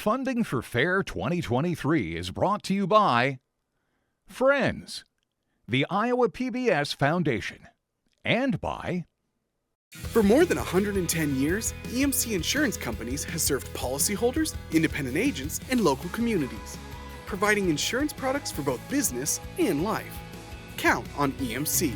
Funding for Fair 2023 is brought to you by Friends, the Iowa PBS Foundation, and by... For more than 110 years, EMC Insurance Companies has served policyholders, independent agents, and local communities, providing insurance products for both business and life. Count on EMC.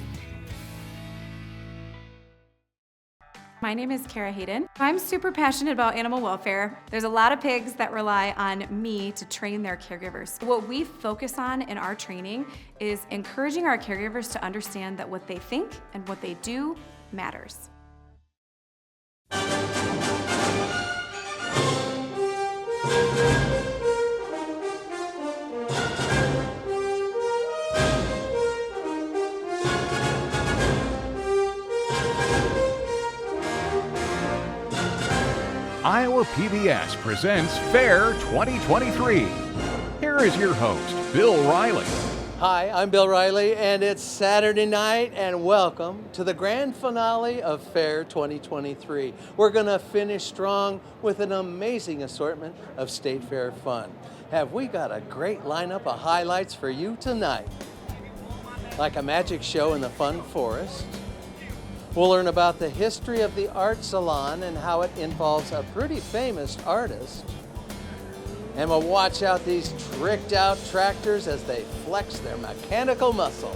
My name is Kara Hayden. I'm super passionate about animal welfare. There's a lot of pigs that rely on me to train their caregivers. What we focus on in our training is encouraging our caregivers to understand that what they think and what they do matters. Iowa PBS presents Fair 2023. Here is your host, Bill Riley. Hi, I'm Bill Riley, and it's Saturday night, and welcome to the grand finale of Fair 2023. We're going to finish strong with an amazing assortment of State Fair fun. Have we got a great lineup of highlights for you tonight? Like a magic show in the Fun Forest. We'll learn about the history of the art salon and how it involves a pretty famous artist. And we'll watch out these tricked out tractors as they flex their mechanical muscle.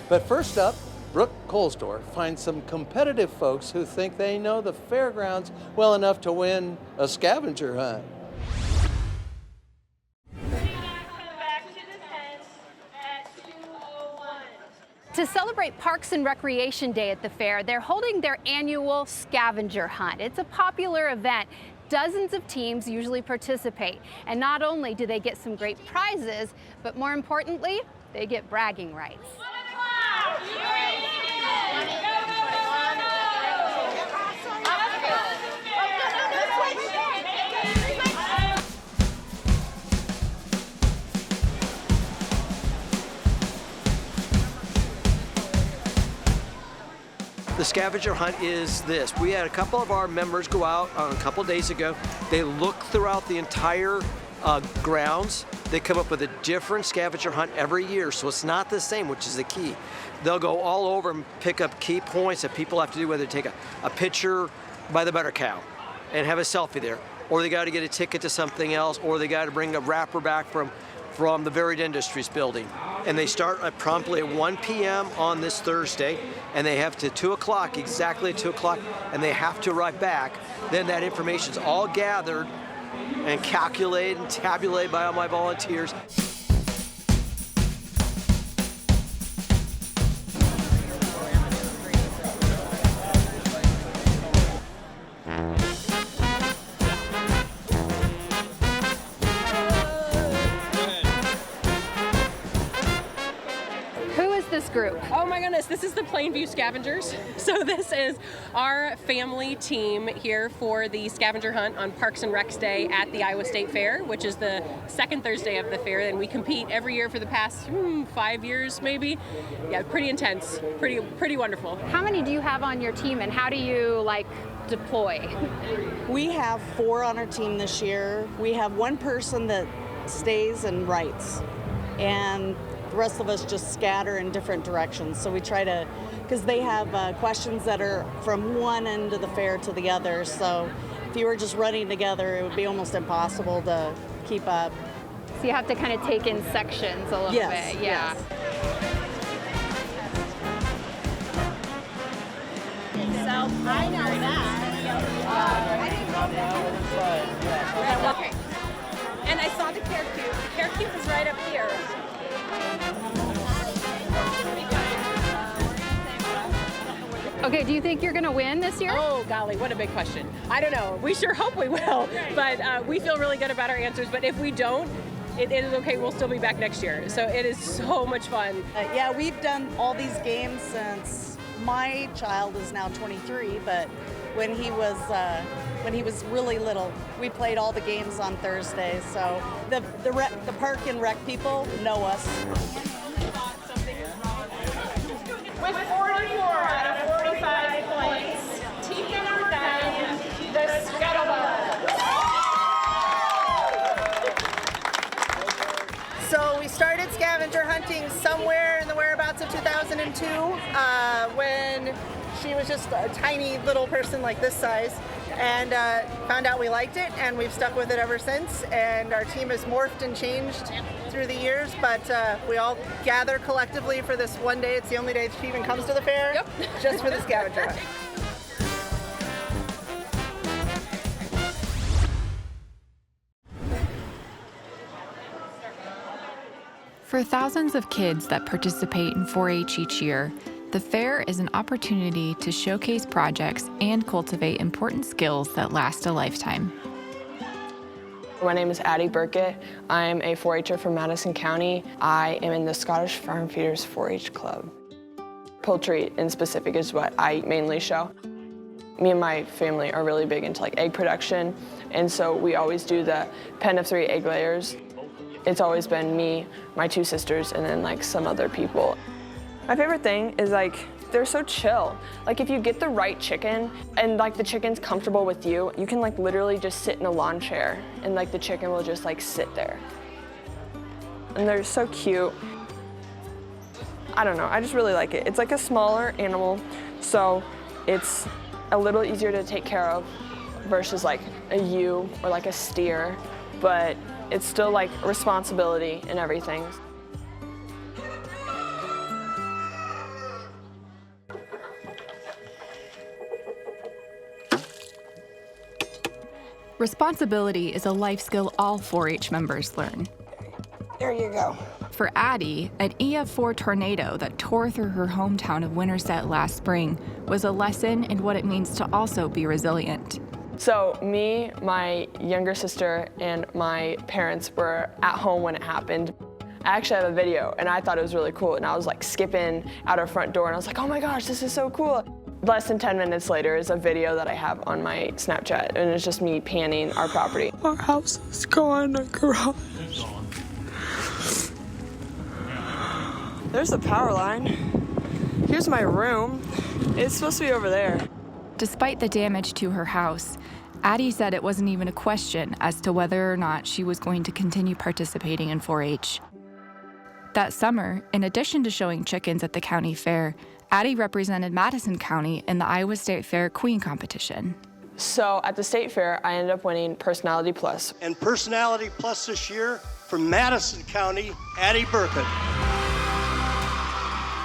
But first up, Brooke Kohlsdorf finds some competitive folks who think they know the fairgrounds well enough to win a scavenger hunt. To celebrate Parks and Recreation Day at the fair, they're holding their annual scavenger hunt. It's a popular event. Dozens of teams usually participate. And not only do they get some great prizes, but more importantly, they get bragging rights. The scavenger hunt is this. We had a couple of our members go out a couple days ago. They look throughout the entire grounds. They come up with a different scavenger hunt every year, so it's not the same, which is the key. They'll go all over and pick up key points that people have to do, whether they take a picture by the butter cow and have a selfie there, or they got to get a ticket to something else, or they got to bring a wrapper back from the Varied Industries building. And they start promptly at 1 p.m. on this Thursday, and they have to 2 o'clock, exactly at 2 o'clock, and they have to arrive back. Then that information's all gathered and calculated and tabulated by all my volunteers. Group. Oh my goodness, this is the Plainview Scavengers. So this is our family team here for the scavenger hunt on Parks and Recs Day at the Iowa State Fair, which is the second Thursday of the fair, and we compete every year for the past 5 years maybe. Yeah, pretty intense, pretty wonderful. How many do you have on your team, and how do you deploy? We have 4 on our team this year. We have one person that stays and writes, and the rest of us just scatter in different directions. So we try to, because they have questions that are from one end of the fair to the other. So if you were just running together, it would be almost impossible to keep up. So you have to kind of take in sections a little bit. Yeah. Yes. So I know that. Okay. And I saw the Care Cube. The Care Cube is right up here. Okay, do you think you're going to win this year? Oh golly, what a big question. I don't know. We sure hope we will, but we feel really good about our answers. But if we don't, it is okay. We'll still be back next year. So it is so much fun. Yeah, we've done all these games since my child is now 23, but when he was really little, we played all the games on Thursdays. So the park and rec people know us. With 44 out of 45 points, team number 9, the Scuttlebug. scavenger hunting somewhere in the whereabouts of 2002 when she was just a tiny little person like this size, and found out we liked it, and we've stuck with it ever since. And our team has morphed and changed through the years, but we all gather collectively for this one day. It's the only day she even comes to the fair, just for the scavenger hunt. For thousands of kids that participate in 4-H each year, the fair is an opportunity to showcase projects and cultivate important skills that last a lifetime. My name is Addie Burkett. I'm a 4-H'er from Madison County. I am in the Scottish Farm Feeders 4-H Club. Poultry in specific is what I mainly show. Me and my family are really big into egg production, and so we always do the pen of 3 egg layers. It's always been me, my 2 sisters, and then some other people. My favorite thing is they're so chill. If you get the right chicken and the chicken's comfortable with you, you can literally just sit in a lawn chair and the chicken will just sit there. And they're so cute. I don't know, I just really like it. It's a smaller animal, so it's a little easier to take care of versus a ewe or a steer, but it's still responsibility and everything. Responsibility is a life skill all 4-H members learn. There you go. For Addie, an EF4 tornado that tore through her hometown of Winterset last spring was a lesson in what it means to also be resilient. So me, my younger sister, and my parents were at home when it happened. I actually have a video, and I thought it was really cool, and I was skipping out our front door, and I was oh my gosh, this is so cool. Less than 10 minutes later is a video that I have on my Snapchat, and it's just me panning our property. Our house is gone, our garage. There's the power line. Here's my room. It's supposed to be over there. Despite the damage to her house, Addie said it wasn't even a question as to whether or not she was going to continue participating in 4-H. That summer, in addition to showing chickens at the county fair, Addie represented Madison County in the Iowa State Fair Queen competition. So at the state fair, I ended up winning Personality Plus. And Personality Plus this year from Madison County, Addie Burkett.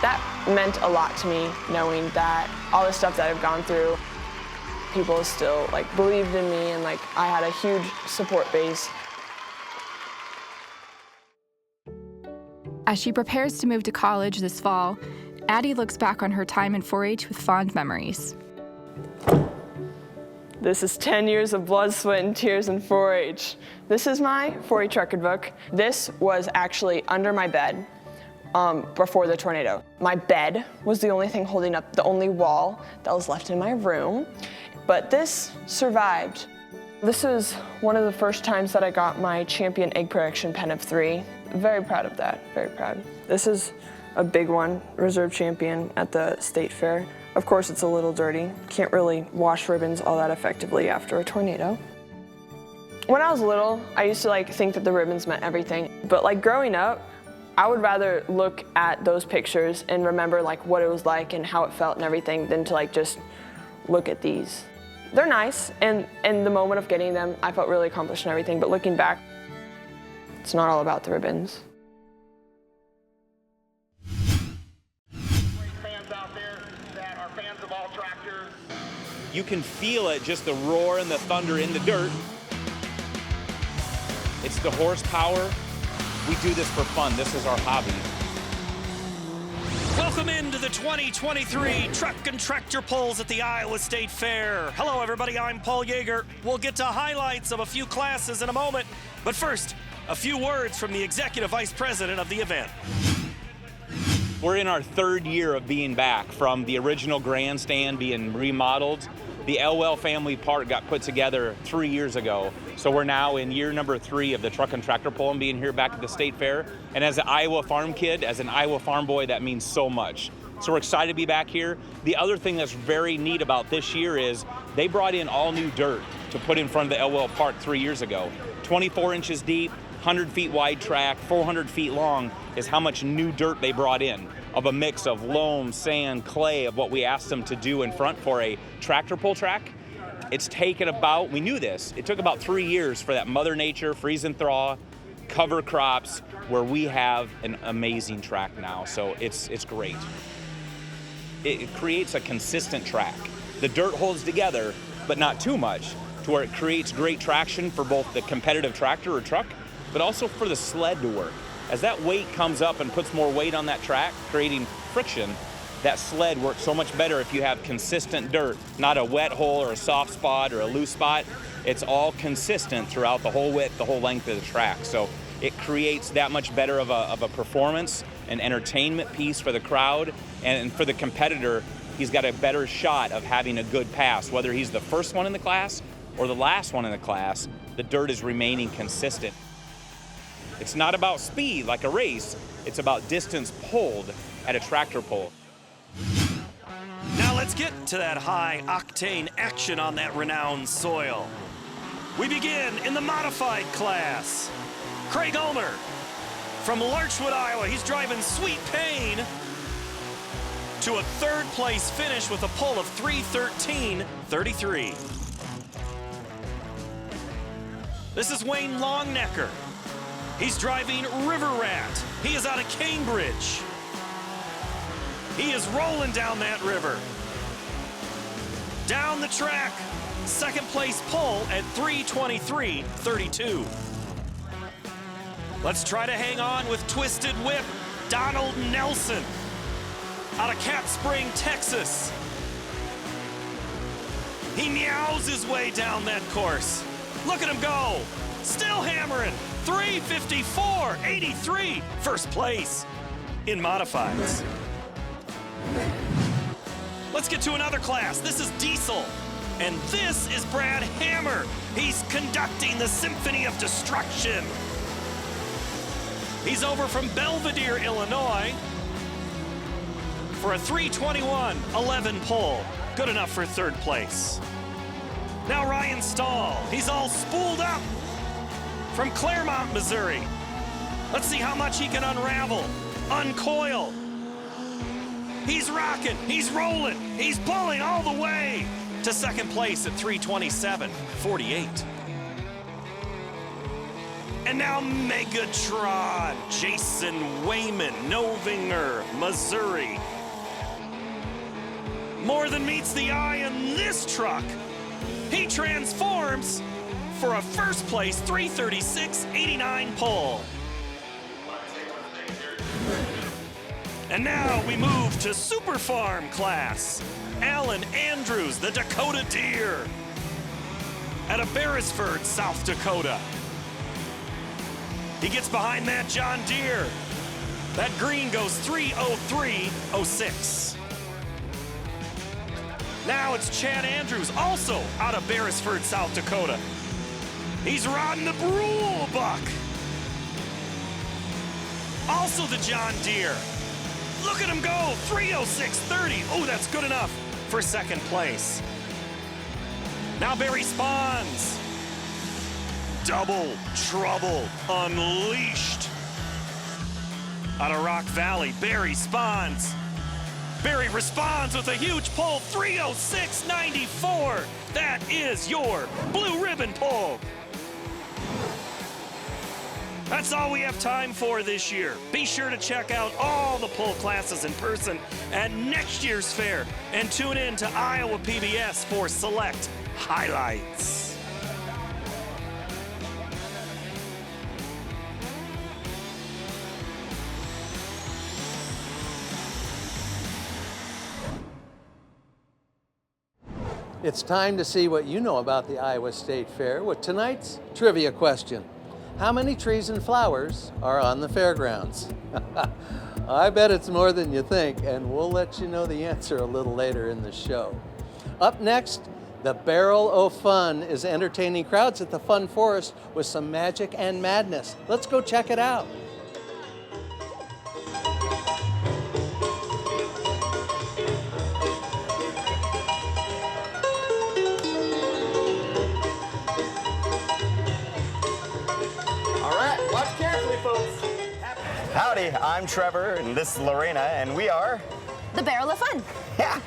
That meant a lot to me, knowing that all the stuff that I've gone through, people still believed in me, and I had a huge support base. As she prepares to move to college this fall, Addie looks back on her time in 4-H with fond memories. This is 10 years of blood, sweat, and tears in 4-H. This is my 4-H record book. This was actually under my bed before the tornado. My bed was the only thing holding up, the only wall that was left in my room, but this survived. This was one of the first times that I got my champion egg production pen of 3. Very proud of that, very proud. This is a big one, reserve champion at the state fair. Of course, it's a little dirty. Can't really wash ribbons all that effectively after a tornado. When I was little, I used to think that the ribbons meant everything. But growing up, I would rather look at those pictures and remember what it was like and how it felt and everything than to just look at these. They're nice, and in the moment of getting them, I felt really accomplished and everything, but looking back, it's not all about the ribbons. Fans out there that are fans of all tractors. You can feel it, just the roar and the thunder in the dirt. It's the horsepower. We do this for fun. This is our hobby. Welcome into the 2023 Truck and Tractor Pulls at the Iowa State Fair. Hello, everybody. I'm Paul Yeager. We'll get to highlights of a few classes in a moment. But first, a few words from the Executive Vice President of the event. We're in our 3rd year of being back from the original grandstand being remodeled. The Elwell Family Park got put together 3 years ago. So we're now in year number 3 of the Truck and Tractor Pull and being here back at the State Fair. And as an Iowa farm kid, as an Iowa farm boy, that means so much. So we're excited to be back here. The other thing that's very neat about this year is they brought in all new dirt to put in front of the Elwell Park 3 years ago. 24 inches deep, 100 feet wide track, 400 feet long, is how much new dirt they brought in, of a mix of loam, sand, clay, of what we asked them to do in front for a tractor pull track. It's taken about, we knew this, it took about 3 years for that Mother Nature, freeze and thaw, cover crops, where we have an amazing track now. So it's great. It creates a consistent track. The dirt holds together, but not too much, to where it creates great traction for both the competitive tractor or truck, but also for the sled to work. As that weight comes up and puts more weight on that track, creating friction, that sled works so much better if you have consistent dirt, not a wet hole or a soft spot or a loose spot. It's all consistent throughout the whole width, the whole length of the track. So it creates that much better of a performance, an entertainment piece for the crowd, and for the competitor, he's got a better shot of having a good pass. Whether he's the first one in the class or the last one in the class, the dirt is remaining consistent. It's not about speed like a race, it's about distance pulled at a tractor pull. Now let's get to that high-octane action on that renowned soil. We begin in the modified class. Craig Ulmer from Larchwood, Iowa. He's driving Sweet Pain to a third-place finish with a pull of 3:13.33. This is Wayne Longnecker. He's driving River Rat. He is out of Cambridge. He is rolling down that river. Down the track, second place pull at 3:23.32. Let's try to hang on with Twisted Whip, Donald Nelson, out of Cat Spring, Texas. He meows his way down that course. Look at him go. Still hammering. 3:54.83. First place in modifieds. Let's get to another class. This is Diesel. And this is Brad Hammer. He's conducting the Symphony of Destruction. He's over from Belvedere, Illinois, for a 3:21.11 pull. Good enough for third place. Now Ryan Stahl. He's all spooled up from Claremont, Missouri. Let's see how much he can unravel, uncoil. He's rocking, he's rolling, he's pulling all the way to second place at 3:27.48. And now Megatron, Jason Wayman, Novinger, Missouri. More than meets the eye in this truck. He transforms for a first place 3:36.89 pull. And now we move to Super Farm class. Alan Andrews, the Dakota Deer, out of Beresford, South Dakota. He gets behind that John Deere. That green goes 3:03.06. Now it's Chad Andrews, also out of Beresford, South Dakota. He's riding the Brule Buck. Also the John Deere. Look at him go, 3:06.30. Oh, that's good enough for second place. Now Barry Spawns. Double Trouble Unleashed. Out of Rock Valley, Barry Spawns. Barry responds with a huge pull, 3:06.94. That is your blue ribbon pull. That's all we have time for this year. Be sure to check out all the pull classes in person at next year's fair and tune in to Iowa PBS for select highlights. It's time to see what you know about the Iowa State Fair with tonight's trivia question. How many trees and flowers are on the fairgrounds? I bet it's more than you think, and we'll let you know the answer a little later in the show. Up next, the Barrel o' Fun is entertaining crowds at the Fun Forest with some magic and madness. Let's go check it out. All right, Howdy, I'm Trevor, and this is Lorena, and we are... The Barrel of Fun. Yeah.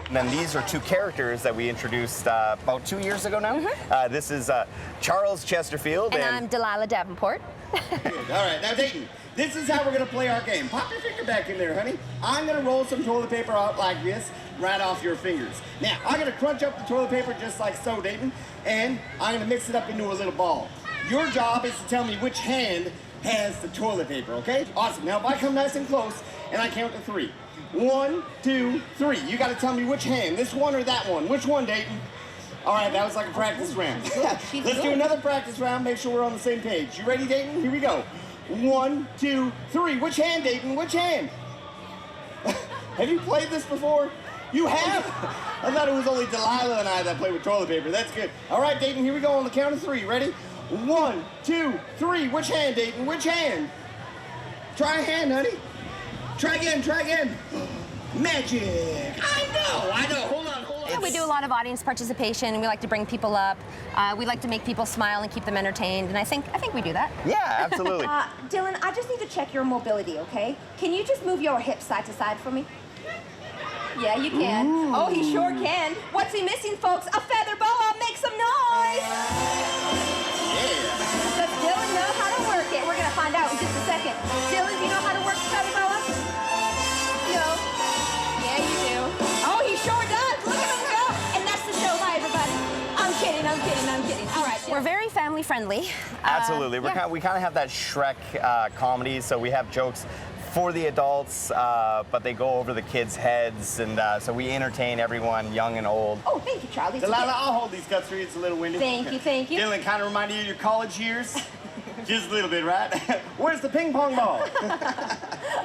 And then these are two characters that we introduced about 2 years ago now. This is Charles Chesterfield. And I'm Delilah Davenport. All right, now Dayton, this is how we're gonna play our game. Pop your finger back in there, honey. I'm gonna roll some toilet paper out like this, right off your fingers. Now, I'm gonna crunch up the toilet paper just like so, Dayton, and I'm gonna mix it up into a little ball. Your job is to tell me which hand has the toilet paper, okay? Awesome, now if I come nice and close and I count to 3. 1, 2, 3. You gotta tell me which hand, this one or that one. Which one, Dayton? All right, that was like a practice round. Let's do another practice round, make sure we're on the same page. You ready, Dayton? Here we go. 1, 2, 3. Which hand, Dayton? Which hand? Have you played this before? You have? I thought it was only Delilah and I that play with toilet paper. That's good. All right, Dayton, here we go on the count of 3. Ready? 1, 2, 3. Which hand, Dayton? Which hand? Try a hand, honey. Try again, try again. Magic. I know. Hold on. Yeah, we do a lot of audience participation. We like to bring people up. We like to make people smile and keep them entertained, and I think we do that. Yeah, absolutely. Dylan, I just need to check your mobility, okay? Can you just move your hips side to side for me? Yeah, you can. Ooh. Oh, he sure can. What's he missing, folks? A feather boa. Make some noise. Yeah. Does Dylan know how to work it? We're gonna find out in just a second. Dylan, do you know how to work the feather boa? No. Yeah, you do. Oh, he sure does. Look at him go. And that's the show. Bye, everybody. I'm kidding. All right. We're very family friendly. Absolutely. We kind of have that Shrek comedy, so we have jokes for the adults, but they go over the kids' heads, and so we entertain everyone, young and old. Oh, thank you, Charlie. Delilah, I'll hold these cups for you. It's a little windy. Thank you. Dylan, kind of remind you of your college years? Just a little bit, right? Where's the ping pong ball?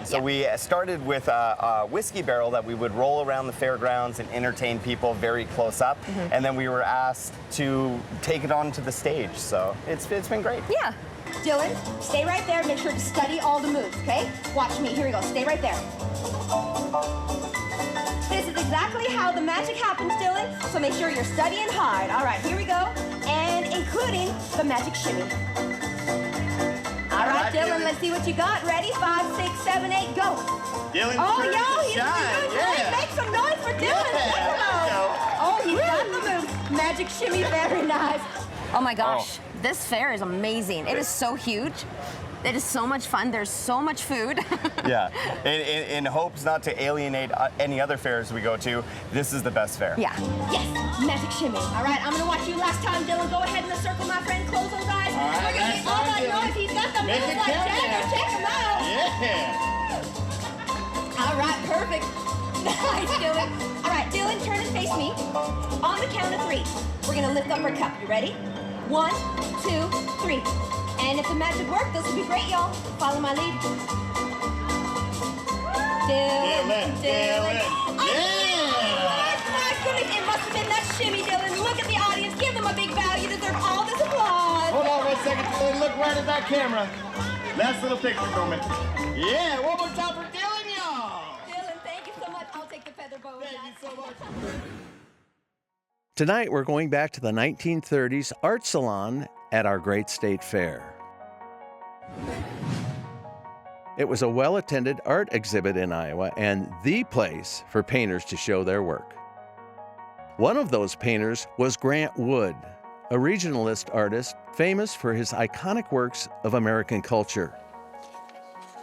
So we started with a whiskey barrel that we would roll around the fairgrounds and entertain people very close up, and then we were asked to take it onto the stage. So it's been great. Yeah. Dylan, stay right there. Make sure to study all the moves, okay? Watch me. Here we go. Stay right there. This is exactly how the magic happens, Dylan, so make sure you're studying hard. All right, here we go. And including the magic shimmy. All right, Dylan, let's see what you got. Ready? 5, 6, 7, 8, go. Dylan, he's doing great. Make some noise for Dylan. Oh, he's got the moves. Magic shimmy, very nice. Oh my gosh, this fair is amazing. It is so huge. It is so much fun. There's so much food. Yeah, in hopes not to alienate any other fairs we go to, this is the best fair. Yeah. Yes, magic shimmy. All right, I'm gonna watch you last time, Dylan. Go ahead in the circle, my friend. Close those eyes. All right, we're gonna get all that noise. He's got the moves like Jagger. Check him out. Yeah. All right, perfect. Nice, Dylan. All right, Dylan, turn and face me. On the count of 3, we're gonna lift up our cup. You ready? 1, 2, 3. And if the magic worked, this would be great, y'all. Follow my lead. Dylan. Oh, my goodness. It must have been that shimmy, Dylan. Look at the audience. Give them a big bow. You deserve all this applause. Hold on 1 second, Dylan. Look right at that camera. Last little picture moment. Yeah, one more time for Dylan, y'all. Dylan, thank you so much. I'll take the feather boa. Thank you so much. Tonight, we're going back to the 1930s art salon at our great state fair. It was a well-attended art exhibit in Iowa and the place for painters to show their work. One of those painters was Grant Wood, a regionalist artist famous for his iconic works of American culture.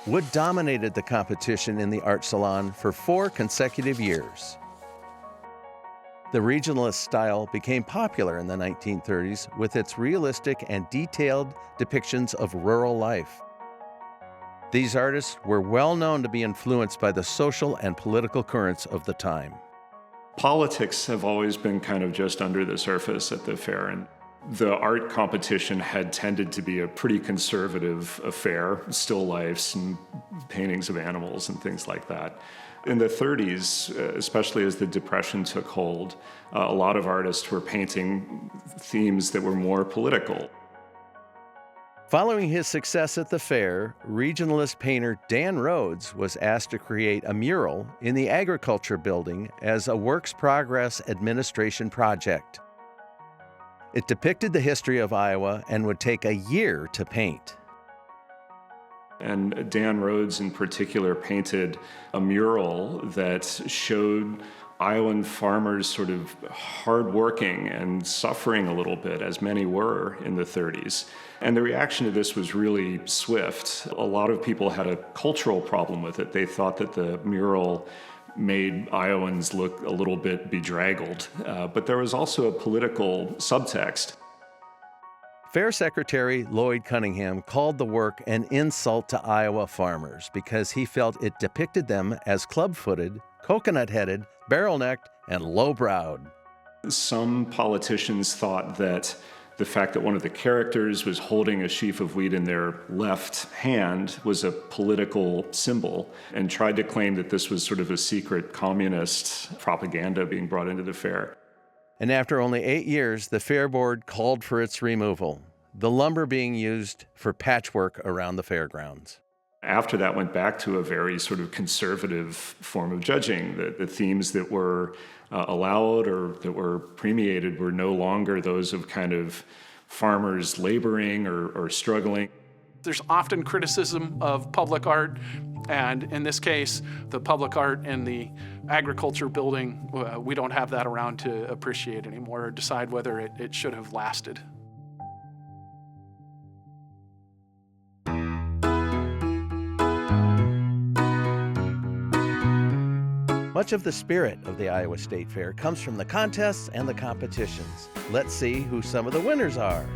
Wood dominated the competition in the art salon for 4 consecutive years. The regionalist style became popular in the 1930s with its realistic and detailed depictions of rural life. These artists were well known to be influenced by the social and political currents of the time. Politics have always been kind of just under the surface at the fair, and the art competition had tended to be a pretty conservative affair, still lifes and paintings of animals and things like that. In the 30s, especially as the Depression took hold, a lot of artists were painting themes that were more political. Following his success at the fair, regionalist painter Dan Rhodes was asked to create a mural in the Agriculture Building as a Works Progress Administration project. It depicted the history of Iowa and would take a year to paint. And Dan Rhodes in particular painted a mural that showed Iowan farmers sort of hardworking and suffering a little bit, as many were in the 30s. And the reaction to this was really swift. A lot of people had a cultural problem with it. They thought that the mural made Iowans look a little bit bedraggled. But there was also a political subtext. Fair Secretary Lloyd Cunningham called the work an insult to Iowa farmers because he felt it depicted them as club-footed, coconut-headed, barrel-necked, and low-browed. Some politicians thought that the fact that one of the characters was holding a sheaf of wheat in their left hand was a political symbol and tried to claim that this was sort of a secret communist propaganda being brought into the fair. And after only 8 years, the Fair Board called for its removal, the lumber being used for patchwork around the fairgrounds. After that, went back to a very sort of conservative form of judging. The themes that were allowed or that were premiated were no longer those of kind of farmers laboring or struggling. There's often criticism of public art, and in this case, the public art in the Agriculture Building, we don't have that around to appreciate anymore or decide whether it should have lasted. Much of the spirit of the Iowa State Fair comes from the contests and the competitions. Let's see who some of the winners are.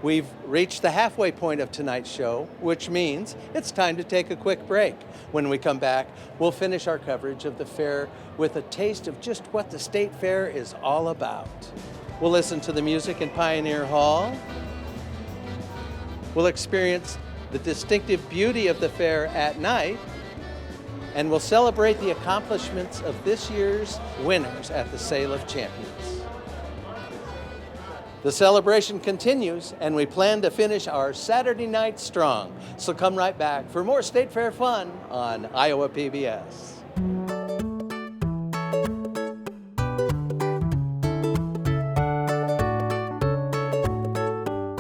We've reached the halfway point of tonight's show, which means it's time to take a quick break. When we come back, we'll finish our coverage of the fair with a taste of just what the State Fair is all about. We'll listen to the music in Pioneer Hall. We'll experience the distinctive beauty of the fair at night. And we'll celebrate the accomplishments of this year's winners at the Sale of Champions. The celebration continues, and we plan to finish our Saturday night strong. So come right back for more State Fair fun on Iowa PBS.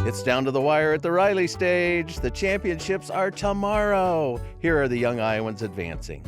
It's down to the wire at the Riley stage. The championships are tomorrow. Here are the young Iowans advancing.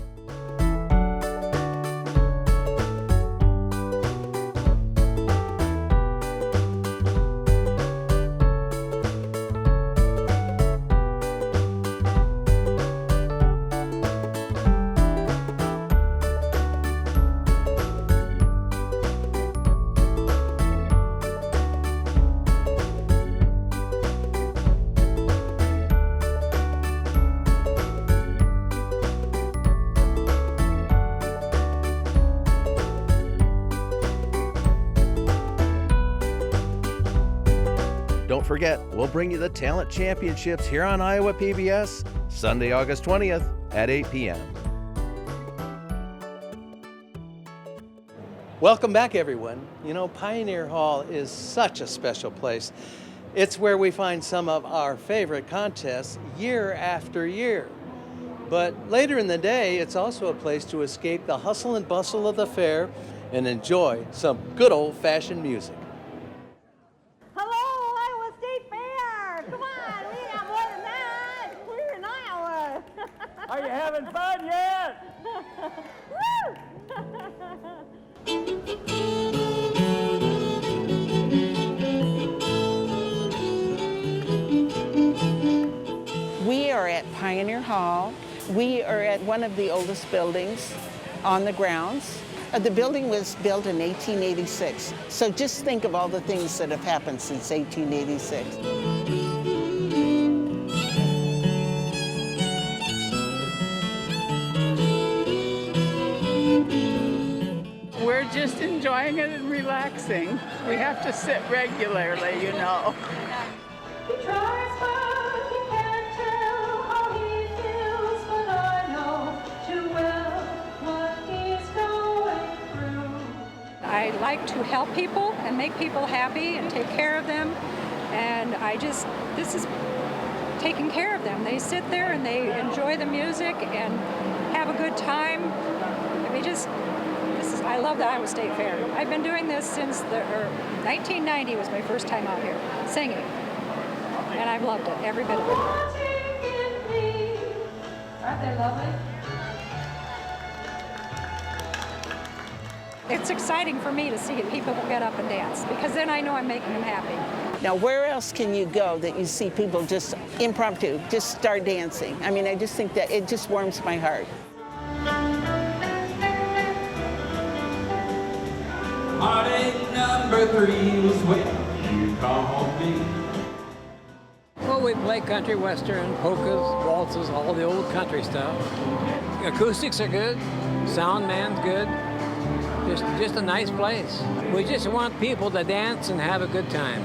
Don't forget, we'll bring you the Talent Championships here on Iowa PBS, Sunday, August 20th at 8 p.m. Welcome back, everyone. You know, Pioneer Hall is such a special place. It's where we find some of our favorite contests year after year. But later in the day, it's also a place to escape the hustle and bustle of the fair and enjoy some good old-fashioned music. Are you having fun yet? Pioneer Hall. We are at one of the oldest buildings on the grounds. The building was built in 1886, so just think of all the things that have happened since 1886. We're just enjoying it and relaxing. We have to sit regularly, you know. I like to help people and make people happy and take care of them. And this is taking care of them. They sit there and they enjoy the music and have a good time. I love the Iowa State Fair. I've been doing this since 1990 was my first time out here singing. And I've loved it, every bit of it. Aren't they lovely? It's exciting for me to see people get up and dance because then I know I'm making them happy. Now, where else can you go that you see people just impromptu, just start dancing? I mean, I just think that it just warms my heart. Heartache number 3 was when you called me. Well, we play country, western, polkas, waltzes, all the old country stuff. Acoustics are good, sound man's good. Just a nice place. We just want people to dance and have a good time.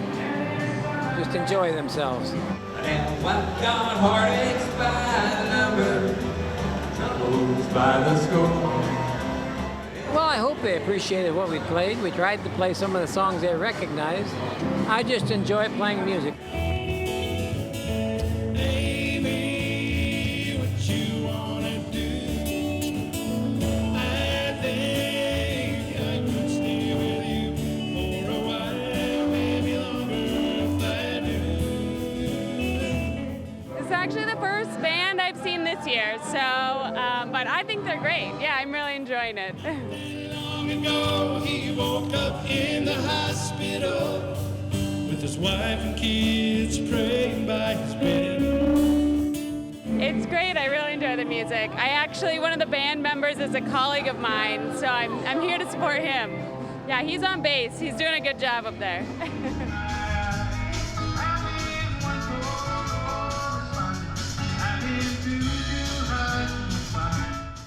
Just enjoy themselves. And what got heartaches by the number, troubles by the score. Well, I hope they appreciated what we played. We tried to play some of the songs they recognized. I just enjoy playing music. This year, but I think they're great. Yeah, I'm really enjoying it. Long ago, he woke up in the hospital with his wife and kids praying by his bed. It's great. I really enjoy the music. One of the band members is a colleague of mine, so I'm here to support him. Yeah, he's on bass. He's doing a good job up there.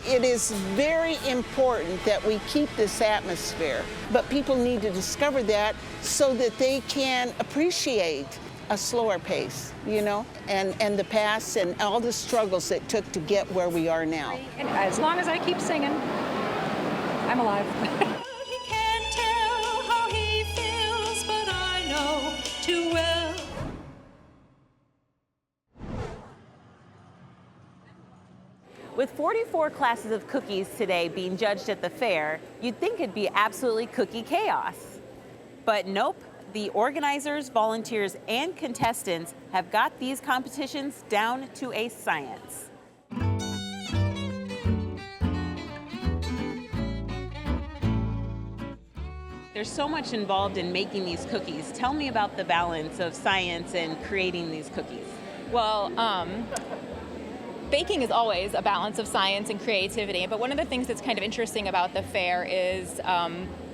It is very important that we keep this atmosphere, but people need to discover that so that they can appreciate a slower pace, you know, and the past and all the struggles it took to get where we are now. And as long as I keep singing, I'm alive. He can't tell how he feels, but I know too well. With 44 classes of cookies today being judged at the fair, you'd think it'd be absolutely cookie chaos. But nope, the organizers, volunteers, and contestants have got these competitions down to a science. There's so much involved in making these cookies. Tell me about the balance of science and creating these cookies. Well, baking is always a balance of science and creativity, but one of the things that's kind of interesting about the fair is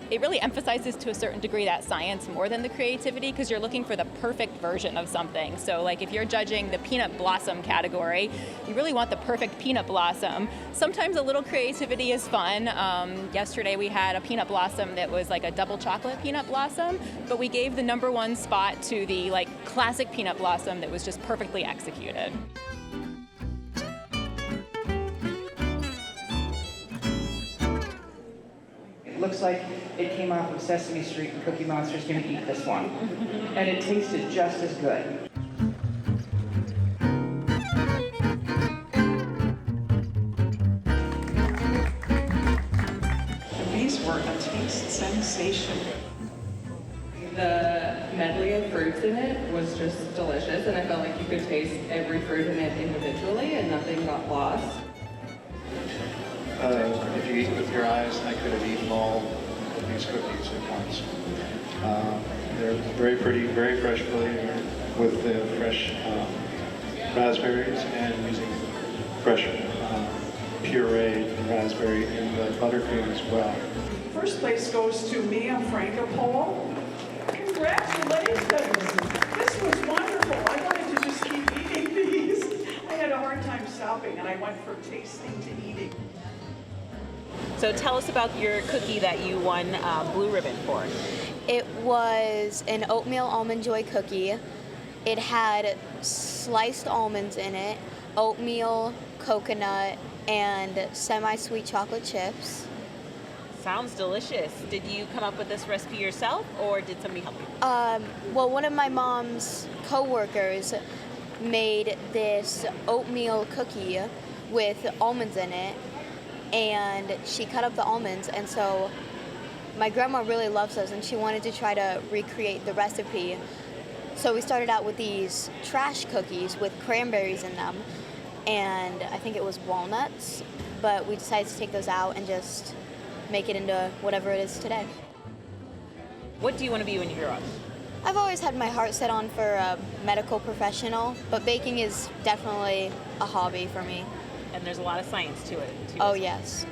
it really emphasizes to a certain degree that science more than the creativity, because you're looking for the perfect version of something. So like if you're judging the peanut blossom category, you really want the perfect peanut blossom. Sometimes a little creativity is fun. Yesterday we had a peanut blossom that was like a double chocolate peanut blossom, but we gave the #1 spot to the like classic peanut blossom that was just perfectly executed. It looks like it came off of Sesame Street and Cookie Monster's gonna eat this one. And it tasted just as good. These were a taste sensation. The medley of fruits in it was just delicious, and I felt like you could taste every fruit in it individually and nothing got lost. If you eat with your eyes, I could have eaten all of these cookies at once. They're very pretty, very fresh flavored with the fresh raspberries and using fresh pureed raspberry and the buttercream as well. First place goes to Mia Frankopole. Congratulations! This was wonderful. I wanted to just keep eating these. I had a hard time stopping, and I went from tasting to eating. So tell us about your cookie that you won Blue Ribbon for. It was an oatmeal almond joy cookie. It had sliced almonds in it, oatmeal, coconut, and semi-sweet chocolate chips. Sounds delicious. Did you come up with this recipe yourself, or did somebody help you? Well, one of my mom's co-workers made this oatmeal cookie with almonds in it, and she cut up the almonds, and so my grandma really loves those, and she wanted to try to recreate the recipe. So we started out with these trash cookies with cranberries in them, and I think it was walnuts, but we decided to take those out and just make it into whatever it is today. What do you want to be when you grow up? I've always had my heart set on for a medical professional, but baking is definitely a hobby for me. And there's a lot of science to it, too. Oh, yes.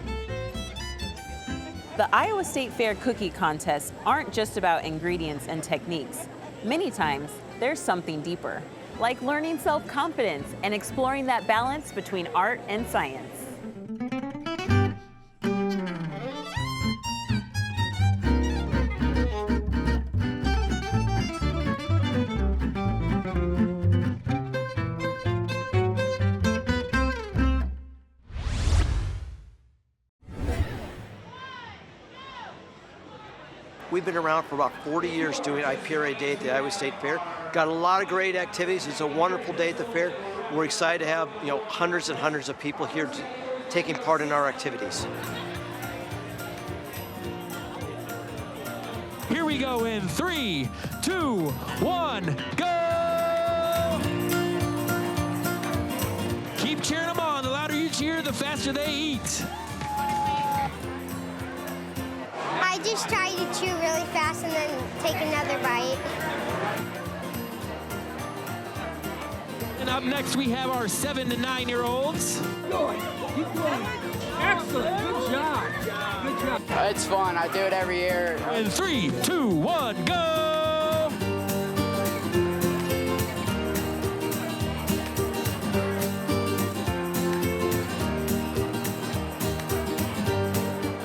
The Iowa State Fair cookie contests aren't just about ingredients and techniques. Many times, there's something deeper, like learning self-confidence and exploring that balance between art and science. We've been around for about 40 years doing IPRA Day at the Iowa State Fair. Got a lot of great activities. It's a wonderful day at the fair. We're excited to have hundreds and hundreds of people here taking part in our activities. Here we go in 3, 2, 1, go! Keep cheering them on. The louder you cheer, the faster they eat. I just try to chew really fast and then take another bite. And up next, we have our 7 to 9-year-olds. Keep going. Excellent. Good job. Good job. It's fun. I do it every year. And 3, 2, 1, go!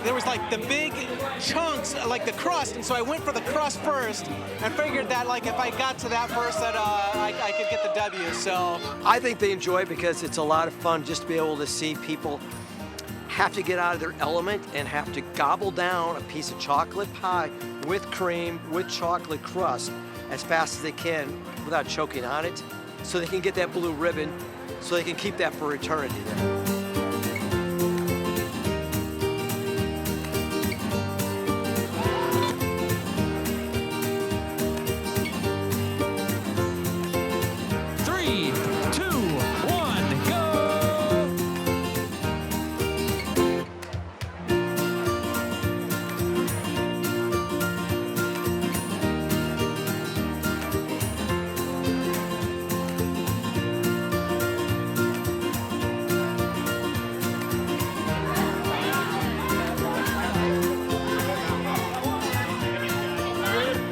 There was like the big chunks, like the crust, and so I went for the crust first and figured that like if I got to that first that I could get the W. So I think they enjoy it because it's a lot of fun just to be able to see people have to get out of their element and have to gobble down a piece of chocolate pie with cream, with chocolate crust as fast as they can without choking on it, so they can get that blue ribbon, so they can keep that for eternity there.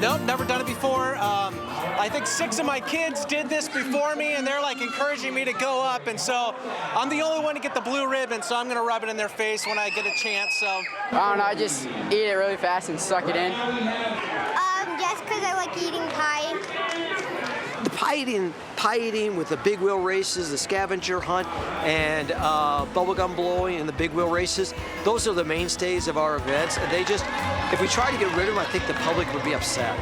Nope, never done it before. I think 6 of my kids did this before me, and they're like encouraging me to go up, and so I'm the only one to get the blue ribbon, so I'm gonna rub it in their face when I get a chance. So I don't know, I just eat it really fast and suck it in. Just because I like eating pie. The pie eating with the big wheel races, the scavenger hunt, and bubblegum blowing and the big wheel races, those are the mainstays of our events. And they just, if we try to get rid of them, I think the public would be upset.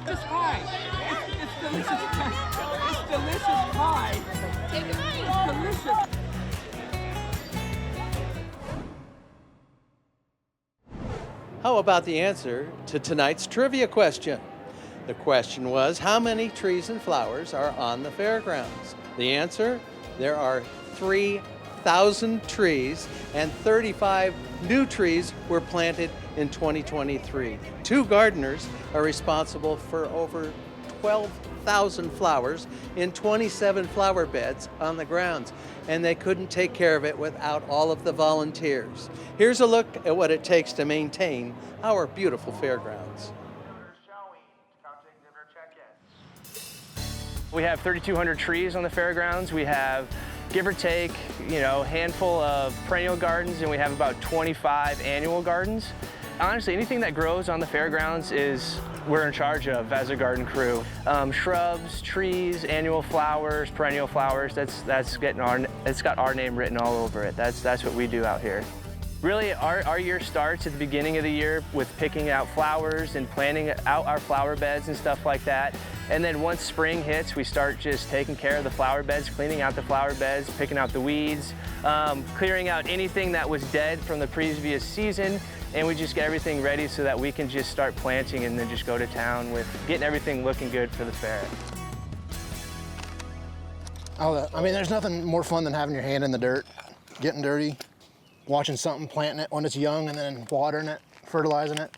This pie. It's delicious. It's delicious pie. It's delicious. How about the answer to tonight's trivia question? The question was, how many trees and flowers are on the fairgrounds? The answer, there are 3,000. 1,000 trees, and 35 new trees were planted in 2023. 2 gardeners are responsible for over 12,000 flowers in 27 flower beds on the grounds, and they couldn't take care of it without all of the volunteers. Here's a look at what it takes to maintain our beautiful fairgrounds. We have 3,200 trees on the fairgrounds. We have, give or take, a handful of perennial gardens, and we have about 25 annual gardens. Honestly, anything that grows on the fairgrounds we're in charge of as a garden crew. Shrubs, trees, annual flowers, perennial flowers, it's got our name written all over it. That's what we do out here. Really, our year starts at the beginning of the year with picking out flowers and planting out our flower beds and stuff like that. And then once spring hits, we start just taking care of the flower beds, cleaning out the flower beds, picking out the weeds, clearing out anything that was dead from the previous season, and we just get everything ready so that we can just start planting and then just go to town with getting everything looking good for the fair. I mean, there's nothing more fun than having your hand in the dirt, getting dirty, watching something, planting it when it's young, and then watering it, fertilizing it,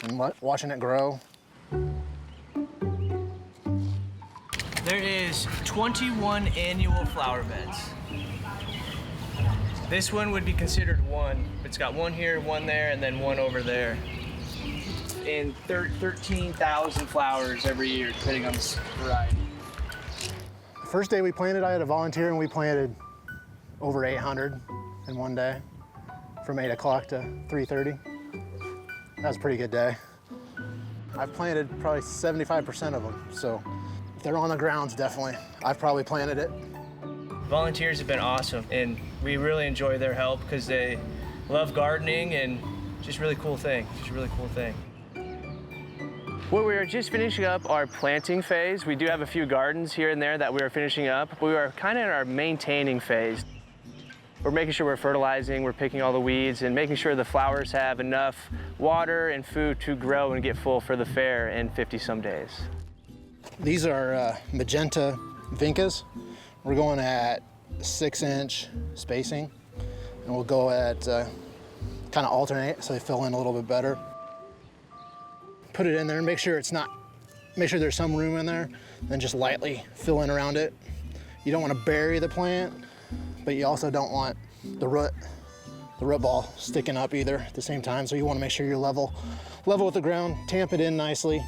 and watching it grow. There is 21 annual flower beds. This one would be considered one. It's got one here, one there, and then one over there. And 13,000 flowers every year, depending on the variety. The first day we planted, I had a volunteer, and we planted over 800 in one day, from 8 o'clock to 3:30. That was a pretty good day. I've planted probably 75% of them, so if they're on the grounds, definitely. I've probably planted it. Volunteers have been awesome, and we really enjoy their help because they love gardening and just really cool thing. Just a really cool thing. Well, we are just finishing up our planting phase. We do have a few gardens here and there that we are finishing up. We are kind of in our maintaining phase. We're making sure we're fertilizing, we're picking all the weeds, and making sure the flowers have enough water and food to grow and get full for the fair in 50-some days. These are magenta vincas. We're going at 6-inch spacing, and we'll go at kind of alternate so they fill in a little bit better. Put it in there and make sure there's some room in there, then just lightly fill in around it. You don't want to bury the plant, but you also don't want the root ball sticking up either at the same time. So you want to make sure you're level with the ground, tamp it in nicely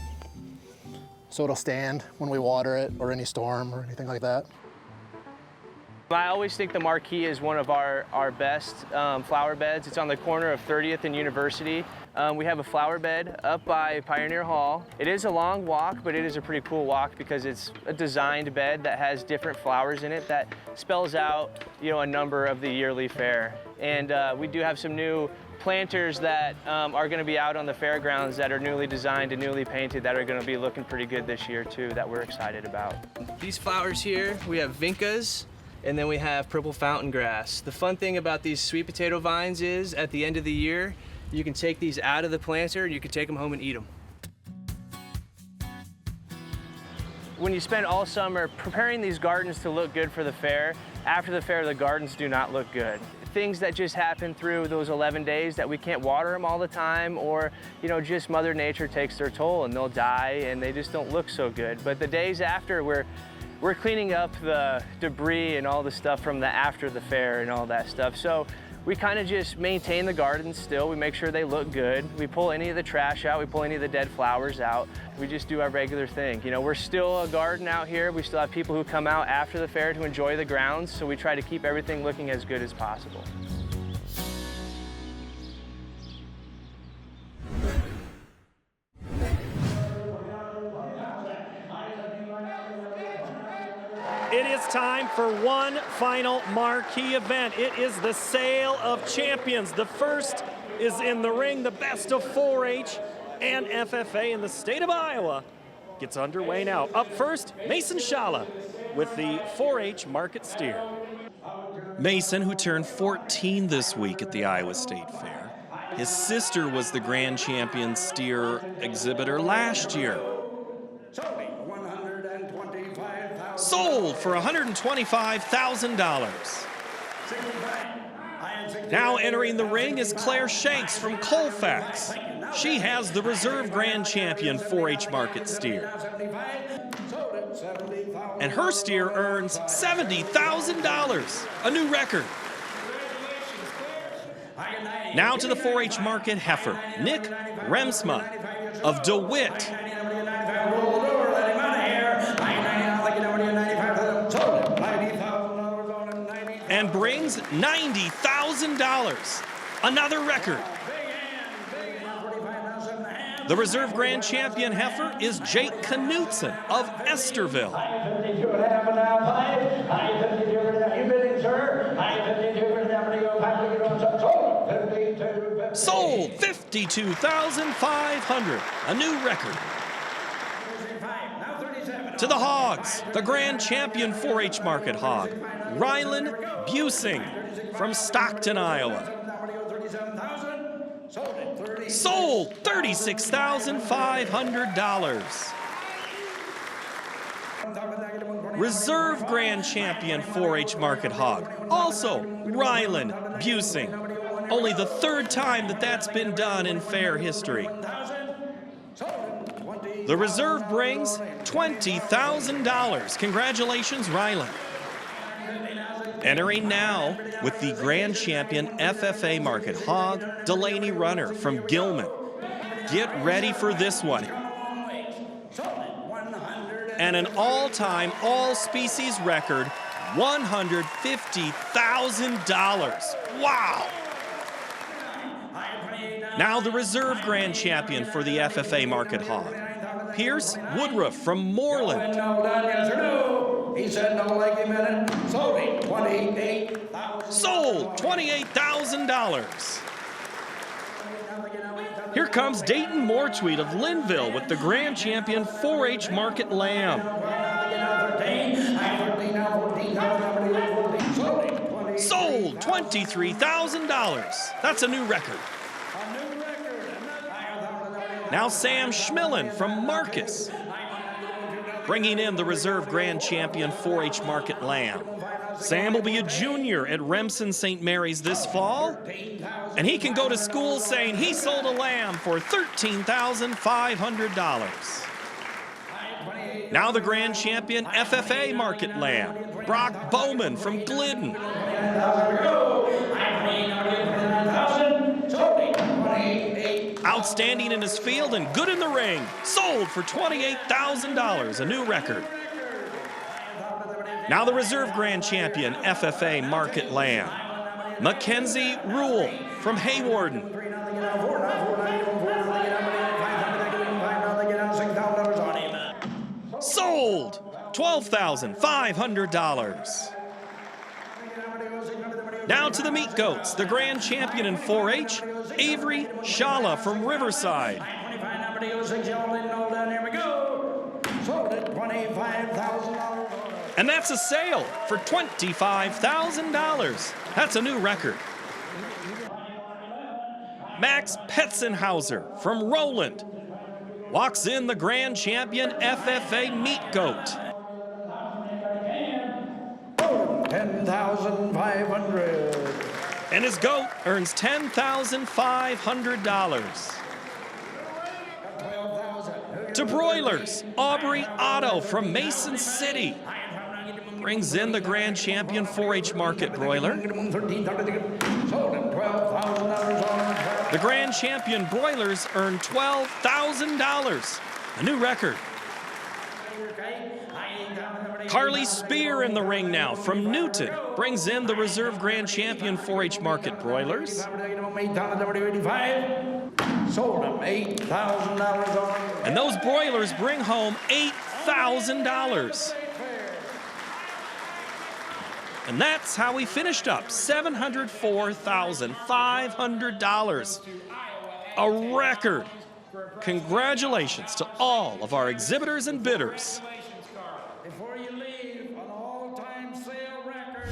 so it'll stand when we water it or any storm or anything like that. I always think the Marquee is one of our best flower beds. It's on the corner of 30th and University. We have a flower bed up by Pioneer Hall. It is a long walk, but it is a pretty cool walk because it's a designed bed that has different flowers in it that spells out, a number of the yearly fair. And we do have some new planters that are going to be out on the fairgrounds that are newly designed and newly painted that are going to be looking pretty good this year too, that we're excited about. These flowers here, we have vincas, and then we have purple fountain grass. The fun thing about these sweet potato vines is at the end of the year, you can take these out of the planter and you can take them home and eat them. When you spend all summer preparing these gardens to look good for the fair, after the fair, the gardens do not look good. Things that just happen through those 11 days that we can't water them all the time, or just Mother Nature takes their toll and they'll die and they just don't look so good. But the days after, we're cleaning up the debris and all the stuff from after the fair and all that stuff. So we kind of just maintain the gardens still. We make sure they look good. We pull any of the trash out. We pull any of the dead flowers out. We just do our regular thing. We're still a garden out here. We still have people who come out after the fair to enjoy the grounds. So we try to keep everything looking as good as possible. It is time for one final marquee event. It is the Sale of Champions. The first is in the ring. The best of 4-H and FFA in the state of Iowa gets underway now. Up first, Mason Shala with the 4-H Market Steer. Mason, who turned 14 this week at the Iowa State Fair. His sister was the grand champion steer exhibitor last year. Sold for $125,000. Now entering the ring is Claire Shanks from Colfax. She has the reserve grand champion 4-H market steer. And her steer earns $70,000, a new record. Now to the 4-H market heifer, Nick Remsma of DeWitt. And brings $90,000, another record. The reserve grand champion heifer is Jake Knutson of Esterville. Sold $52,500, a new record. To the hogs, the grand champion 4-H market hog, Rylan Busing from Stockton, Iowa. Sold $36,500. Reserve grand champion 4-H market hog, also Rylan Busing. Only the third time that that's been done in fair history. The reserve brings $20,000. Congratulations, Rylan. Entering now with the grand champion FFA market hog, Delaney Runner from Gilman. Get ready for this one. And an all-time, all-species record, $150,000. Wow! Now the reserve grand champion for the FFA market hog, Pierce Woodruff from Moreland. He said no like he meant it. Sold it. $28,000. Sold $28,000. Here comes Dayton Mortweed of Linville with the grand champion 4-H market lamb. Sold $23,000. That's a new record. Now Sam Schmillen from Marcus, bringing in the reserve grand champion 4-H market lamb. Sam will be a junior at Remsen St. Mary's this fall, and he can go to school saying he sold a lamb for $13,500. Now the grand champion FFA market lamb, Brock Bowman from Glidden. Outstanding in his field and good in the ring. Sold for $28,000, a new record. Now the reserve grand champion FFA market lamb, Mackenzie Rule from Haywarden. Sold $12,500. Now to the meat goats, the grand champion in 4-H, Avery Shala from Riverside. And that's a sale for $25,000. That's a new record. Max Petzenhauser from Rowland walks in the grand champion FFA meat goat. $10,500. And his goat earns $10,500. To broilers, Aubrey Otto from Mason City brings in the grand champion 4-H market broiler. The grand champion broilers earn $12,000, a new record. Carly Spear in the ring now from Newton brings in the reserve grand champion 4-H market broilers. Sold them $8,000. And those broilers bring home $8,000. And that's how we finished up $704,500. A record. Congratulations to all of our exhibitors and bidders. Before you leave, an all-time sale record.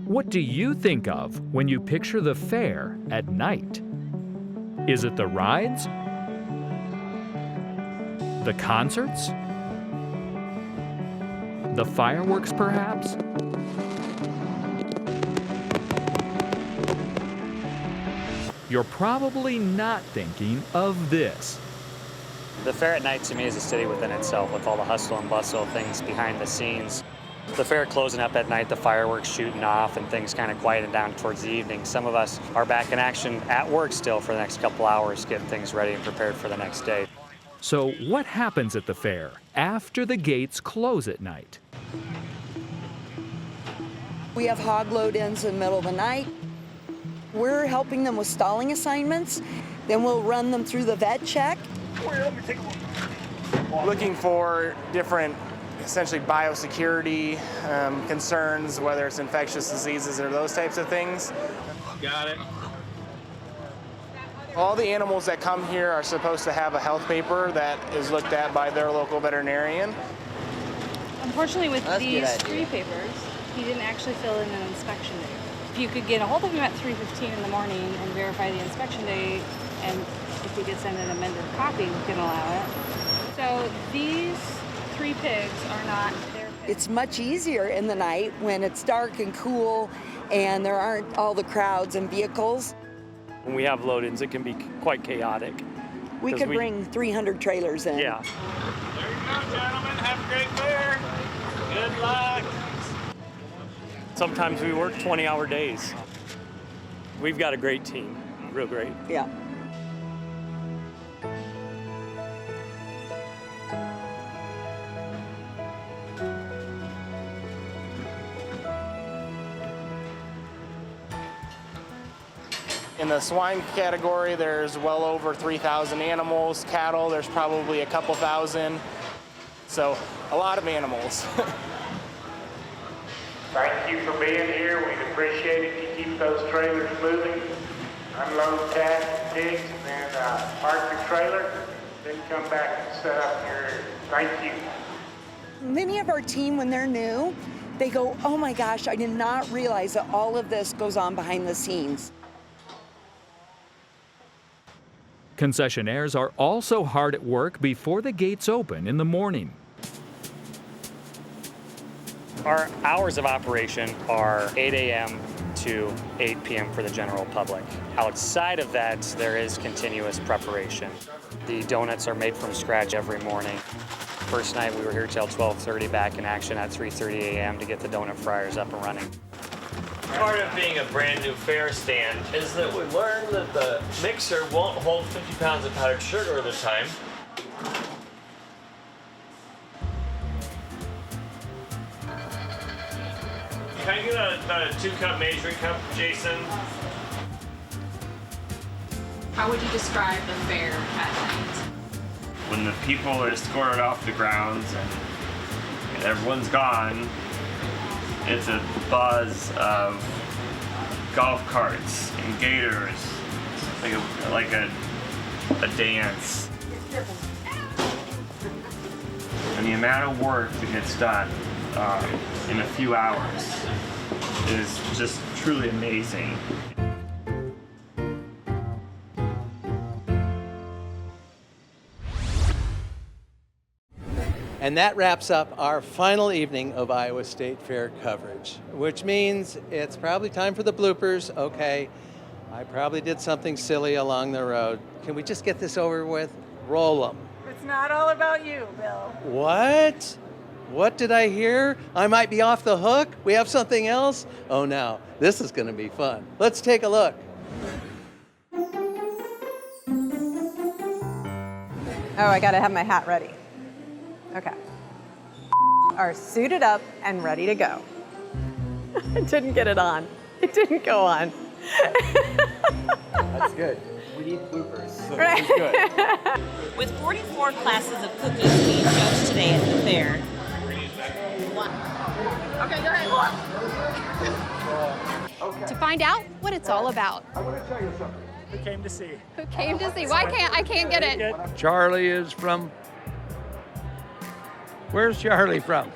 What do you think of when you picture the fair at night? Is it the rides The concerts? The fireworks, perhaps? You're probably not thinking of this. The fair at night to me is a city within itself, with all the hustle and bustle, things behind the scenes. The fair closing up at night, the fireworks shooting off, and things kind of quieting down towards the evening. Some of us are back in action at work still for the next couple hours, getting things ready and prepared for the next day. So what happens at the fair after the gates close at night? We have hog load-ins in the middle of the night. We're helping them with stalling assignments. Then we'll run them through the vet check. Looking for different, essentially biosecurity concerns, whether it's infectious diseases or those types of things. Got it. All the animals that come here are supposed to have a health paper that is looked at by their local veterinarian. Unfortunately, with these free papers, he didn't actually fill in an inspection date. If you could get a hold of him at 3:15 in the morning and verify the inspection date, and if he could send an amended copy, we can allow it. So these 3 pigs are not their pigs. It's much easier in the night when it's dark and cool and there aren't all the crowds and vehicles. When we have load-ins, it can be quite chaotic. We could bring 300 trailers in. Yeah. There you go, gentlemen. Have a great fair. Good luck. Sometimes we work 20-hour days. We've got a great team, real great. Yeah. In the swine category, there's well over 3,000 animals. Cattle, there's probably a couple thousand. So a lot of animals. Thank you for being here. We'd appreciate it if you keep those trailers moving. Unload calves and pigs, and then park your trailer, then come back and set up your. Thank you. Many of our team, when they're new, they go, oh my gosh, I did not realize that all of this goes on behind the scenes. Concessionaires are also hard at work before the gates open in the morning. Our hours of operation are 8 a.m. to 8 p.m. for the general public. Outside of that, there is continuous preparation. The donuts are made from scratch every morning. First night we were here till 12:30, back in action at 3:30 a.m. to get the donut fryers up and running. Part of being a brand new fair stand is that we learned that the mixer won't hold 50 pounds of powdered sugar at a time. Can I get a 2-cup measuring cup, Jason? How would you describe the fair at night? When the people are escorted off the grounds and everyone's gone, it's a buzz of golf carts and gators, like a dance. And the amount of work that gets done in a few hours is just truly amazing. And that wraps up our final evening of Iowa State Fair coverage, which means it's probably time for the bloopers. Okay, I probably did something silly along the road. Can we just get this over with? Roll them. It's not all about you, Bill. What? What did I hear? I might be off the hook? We have something else? Oh, now, this is going to be fun. Let's take a look. Oh, I gotta have my hat ready. Okay. Are suited up and ready to go. I didn't get it on. It didn't go on. That's good. We need bloopers, so right. this is good. With 44 classes of cookies being judged today at the fair. Okay, go ahead. To find out what it's all about. I want to tell you something. Who came to see? Who came to see? Why can't I can't get it? Charlie is from. Where's Charlie from?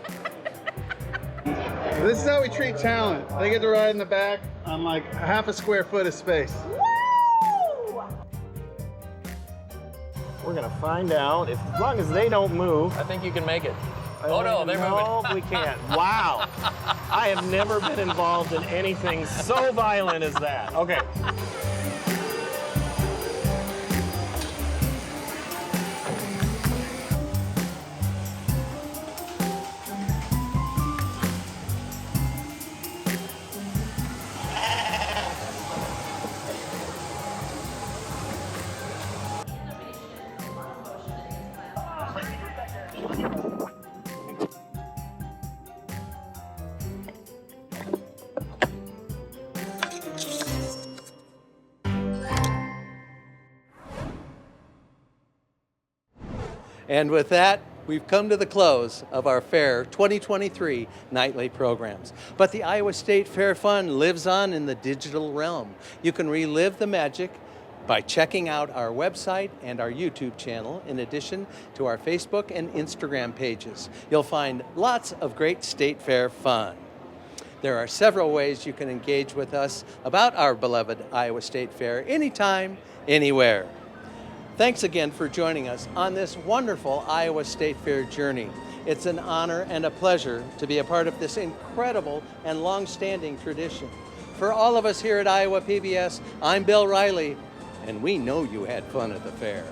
This is how we treat talent. They get to ride in the back on like half a square foot of space. We're gonna find out if, as long as they don't move. I think you can make it. Oh no, they're moving. No, we can't. Wow. I have never been involved in anything so violent as that. Okay. And with that, we've come to the close of our Fair 2023 nightly programs. But the Iowa State Fair fun lives on in the digital realm. You can relive the magic by checking out our website and our YouTube channel, in addition to our Facebook and Instagram pages. You'll find lots of great State Fair fun. There are several ways you can engage with us about our beloved Iowa State Fair anytime, anywhere. Thanks again for joining us on this wonderful Iowa State Fair journey. It's an honor and a pleasure to be a part of this incredible and long-standing tradition. For all of us here at Iowa PBS, I'm Bill Riley, and we know you had fun at the fair.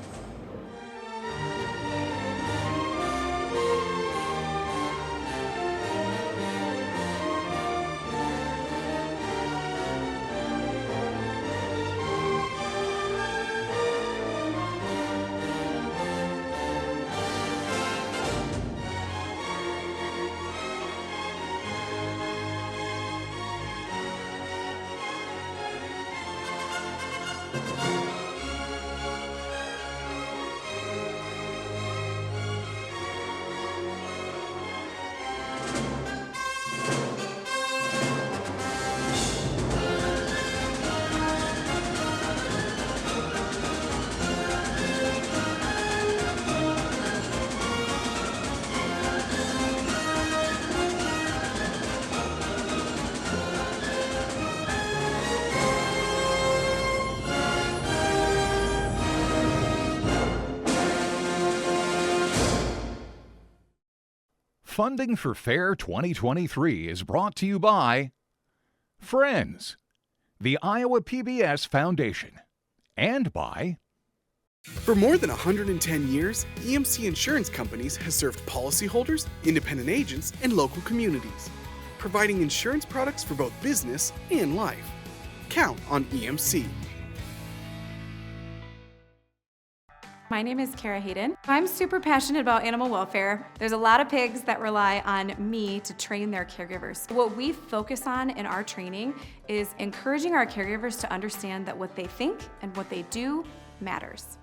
Funding for Fair 2023 is brought to you by Friends, the Iowa PBS Foundation, and by... For more than 110 years, EMC Insurance Companies has served policyholders, independent agents, and local communities, providing insurance products for both business and life. Count on EMC. My name is Kara Hayden. I'm super passionate about animal welfare. There's a lot of pigs that rely on me to train their caregivers. What we focus on in our training is encouraging our caregivers to understand that what they think and what they do matters.